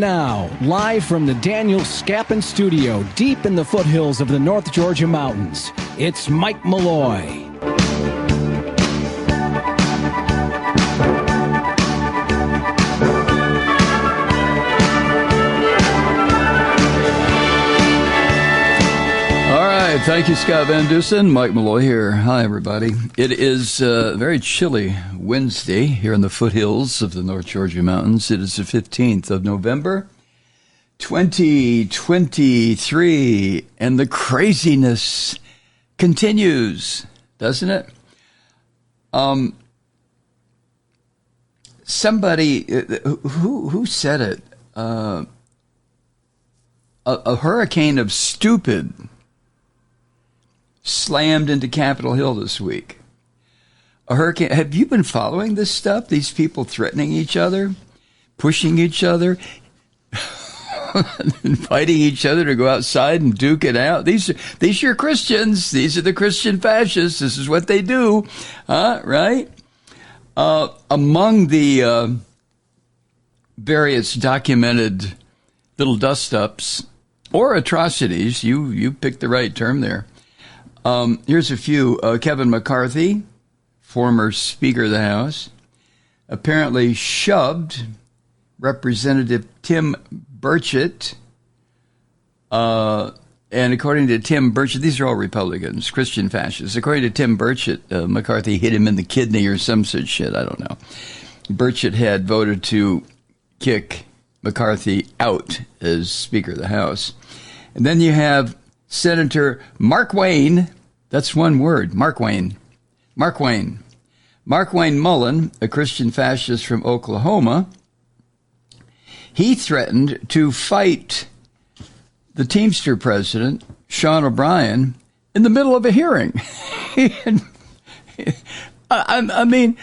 now, live from the Daniel Scappin Studio, deep in the foothills of the North Georgia mountains, it's Mike Malloy. Thank you, Scott Van Dusen. Mike Malloy here. Hi, everybody. It is a very chilly Wednesday here in the foothills of the North Georgia mountains. It is the 15th of November, 2023, and the craziness continues, doesn't it? Somebody, who said it? A hurricane of stupid slammed into Capitol Hill this week. A hurricane. Have you been following this stuff? These people threatening each other, pushing each other, inviting each other to go outside and duke it out. These are Christians. These are the Christian fascists. This is what they do, right? Among the various documented little dust-ups or atrocities, you picked the right term there. Here's a few. Kevin McCarthy, former Speaker of the House, apparently shoved Representative Tim Burchett. And according to Tim Burchett, these are all Republicans, Christian fascists. According to Tim Burchett, McCarthy hit him in the kidney or some such shit. I don't know. Burchett had voted to kick McCarthy out as Speaker of the House. And then you have Senator Mark Wayne, that's one word, Mark Wayne Mullen, a Christian fascist from Oklahoma. He threatened to fight the Teamster president, Sean O'Brien, in the middle of a hearing. I mean,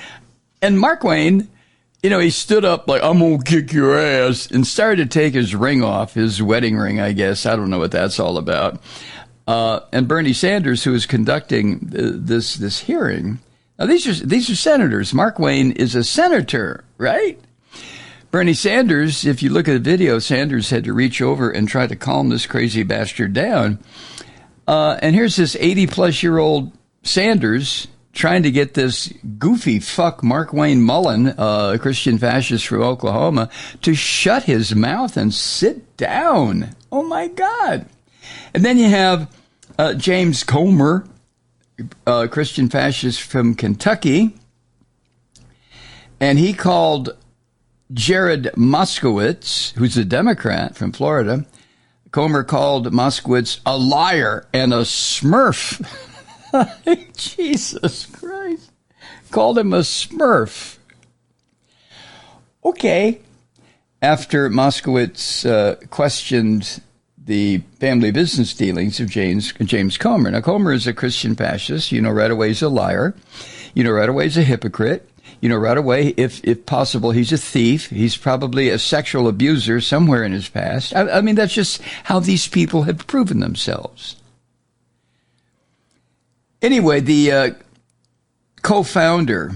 and Mark Wayne, you know, he stood up like, I'm going to kick your ass, and started to take his ring off, his wedding ring, I guess. I don't know what that's all about. And Bernie Sanders, who is conducting this hearing. Now, these are senators. Mark Wayne is a senator, right? Bernie Sanders, if you look at the video, Sanders had to reach over and try to calm this crazy bastard down. And here's this 80-plus-year-old Sanders trying to get this goofy fuck Mark Wayne Mullen, a Christian fascist from Oklahoma, to shut his mouth and sit down. Oh, my God. And then you have James Comer, a Christian fascist from Kentucky, and he called Jared Moskowitz, who's a Democrat from Florida. Comer called Moskowitz a liar and a smurf. Jesus Christ. Called him a smurf. Okay. After Moskowitz questioned the family business dealings of James Comer. Now, Comer is a Christian fascist. You know right away he's a liar. You know right away he's a hypocrite. You know right away, if possible, he's a thief. He's probably a sexual abuser somewhere in his past. I mean, that's just how these people have proven themselves. Anyway, the co-founder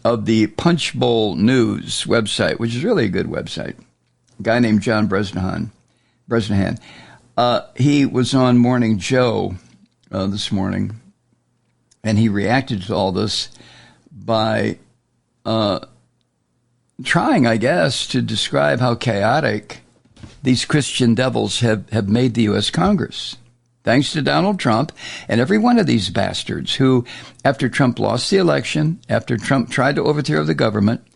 of the Punchbowl News website, which is really a good website, a guy named John Bresnahan, he was on Morning Joe this morning, and he reacted to all this by trying, I guess, to describe how chaotic these Christian devils have made the U.S. Congress. Thanks to Donald Trump and every one of these bastards who, after Trump lost the election, after Trump tried to overthrow the government,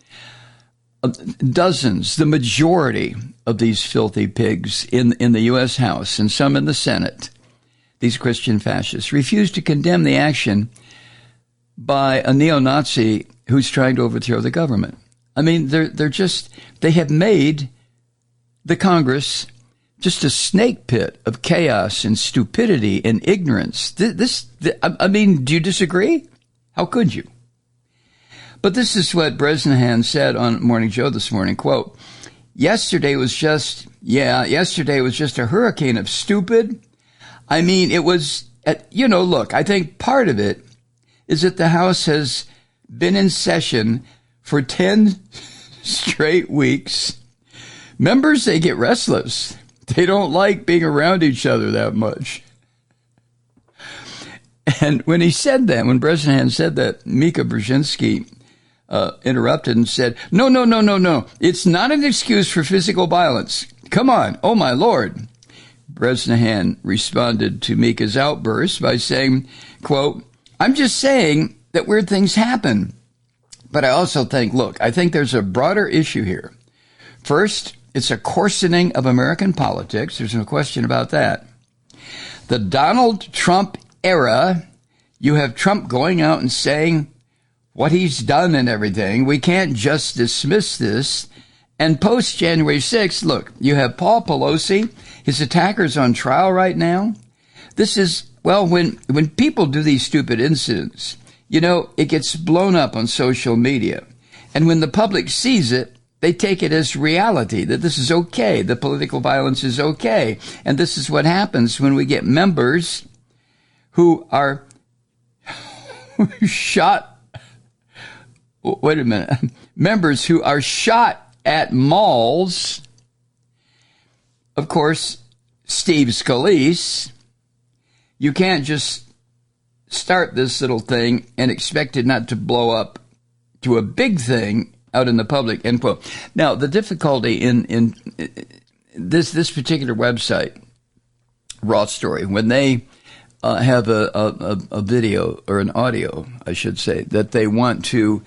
dozens, the majority of these filthy pigs in the U.S. House and some in the Senate, these Christian fascists, refused to condemn the action by a neo-Nazi who's trying to overthrow the government. I mean, they have made the Congress just a snake pit of chaos and stupidity and ignorance. I mean, do you disagree? How could you? But this is what Bresnahan said on Morning Joe this morning, quote, yesterday was just a hurricane of stupid. I mean, it was, look, I think part of it is that the House has been in session for 10 straight weeks Members, they get restless. They don't like being around each other that much. And when he said that, when Bresnahan said that, Mika Brzezinski interrupted and said, no. It's not an excuse for physical violence. Come on. Oh, my Lord. Bresnahan responded to Mika's outburst by saying, quote, I'm just saying that weird things happen. But I also think, look, I think there's a broader issue here. First, it's a coarsening of American politics. There's no question about that. The Donald Trump era, you have Trump going out and saying what he's done and everything. We can't just dismiss this. And post January 6th, look, you have Paul Pelosi, his attackers on trial right now. This is, well, when people do these stupid incidents, you know, it gets blown up on social media. And when the public sees it, they take it as reality, that this is okay, the political violence is okay. And this is what happens when we get members who are shot. Wait a minute. Members who are shot at malls. Of course, Steve Scalise. You can't just start this little thing and expect it not to blow up to a big thing out in the public, end quote. Now, the difficulty in this particular website, Raw Story, when they have a video or an audio, I should say, that they want to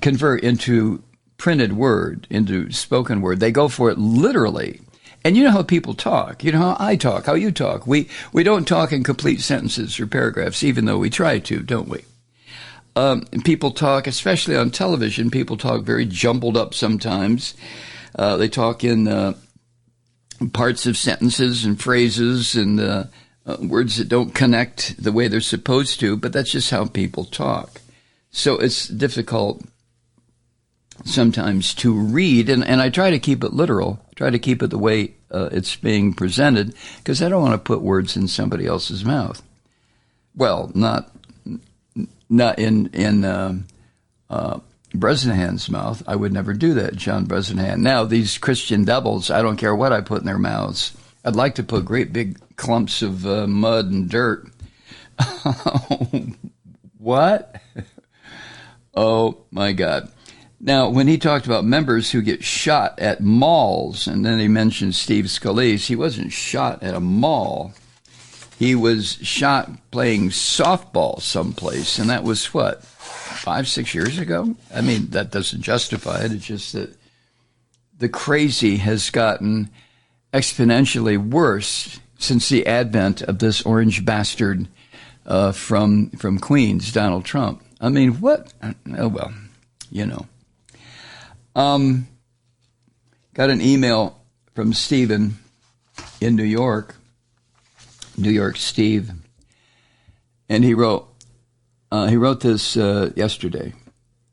convert into printed word, into spoken word, they go for it literally. And you know how people talk. You know how I talk, how you talk. We don't talk in complete sentences or paragraphs, even though we try to, don't we? People talk, especially on television, people talk very jumbled up sometimes. They talk in parts of sentences and phrases and words that don't connect the way they're supposed to, but that's just how people talk. So it's difficult sometimes to read, and I try to keep it literal, try to keep it the way it's being presented, because I don't want to put words in somebody else's mouth. Well, not in Bresnahan's mouth. I would never do that, John Bresnahan. Now, these Christian devils, I don't care what I put in their mouths. I'd like to put great big clumps of mud and dirt. What? Oh, my God. Now, when he talked about members who get shot at malls, and then he mentioned Steve Scalise, he wasn't shot at a mall. He was shot playing softball someplace, and that was, what, 5-6 years ago? I mean, that doesn't justify it. It's just that the crazy has gotten exponentially worse since the advent of this orange bastard from Queens, Donald Trump. I mean, what? Oh, well, you know. Got an email from Stephen in New York, Steve, and he wrote this yesterday.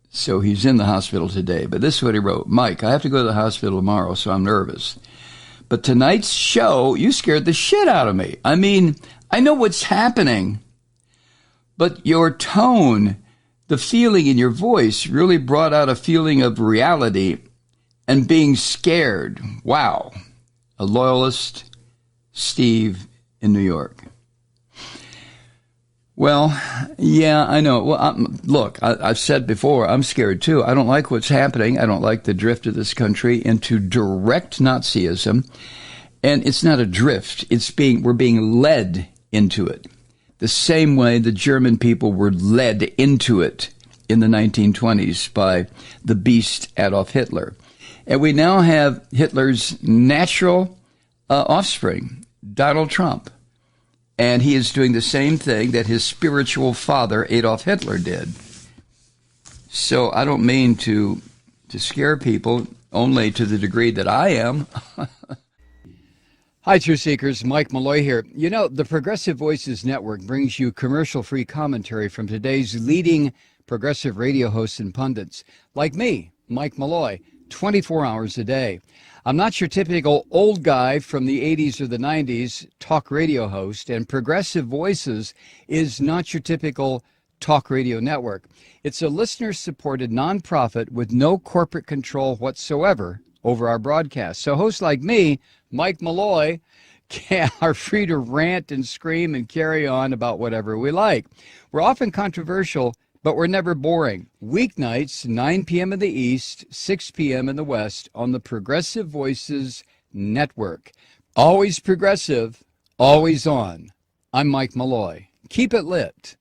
So he's in the hospital today. But this is what he wrote. Mike, I have to go to the hospital tomorrow, so I'm nervous. But tonight's show, you scared the shit out of me. I mean, I know what's happening, but your tone, the feeling in your voice really brought out a feeling of reality and being scared. Wow. A loyalist, Steve in New York. Well, yeah, I know. Well, look, I've said before, I'm scared too. I don't like what's happening. I don't like the drift of this country into direct Nazism. And it's not a drift. We're being led into it. The same way the German people were led into it in the 1920s by the beast Adolf Hitler. And we now have Hitler's natural offspring, Donald Trump. And he is doing the same thing that his spiritual father, Adolf Hitler, did. So I don't mean to scare people, only to the degree that I am. Hi, Truth Seekers. Mike Malloy here. You know, the Progressive Voices Network brings you commercial-free commentary from today's leading progressive radio hosts and pundits, like me, Mike Malloy, 24 hours a day. I'm not your typical old guy from the 80s or the 90s talk radio host, and Progressive Voices is not your typical talk radio network. It's a listener-supported nonprofit with no corporate control whatsoever over our broadcast. So hosts like me, Mike Malloy, are free to rant and scream and carry on about whatever we like. We're often controversial, but we're never boring. Weeknights, 9 p.m. in the East, 6 p.m. in the West on the Progressive Voices Network. Always progressive, always on. I'm Mike Malloy. Keep it lit.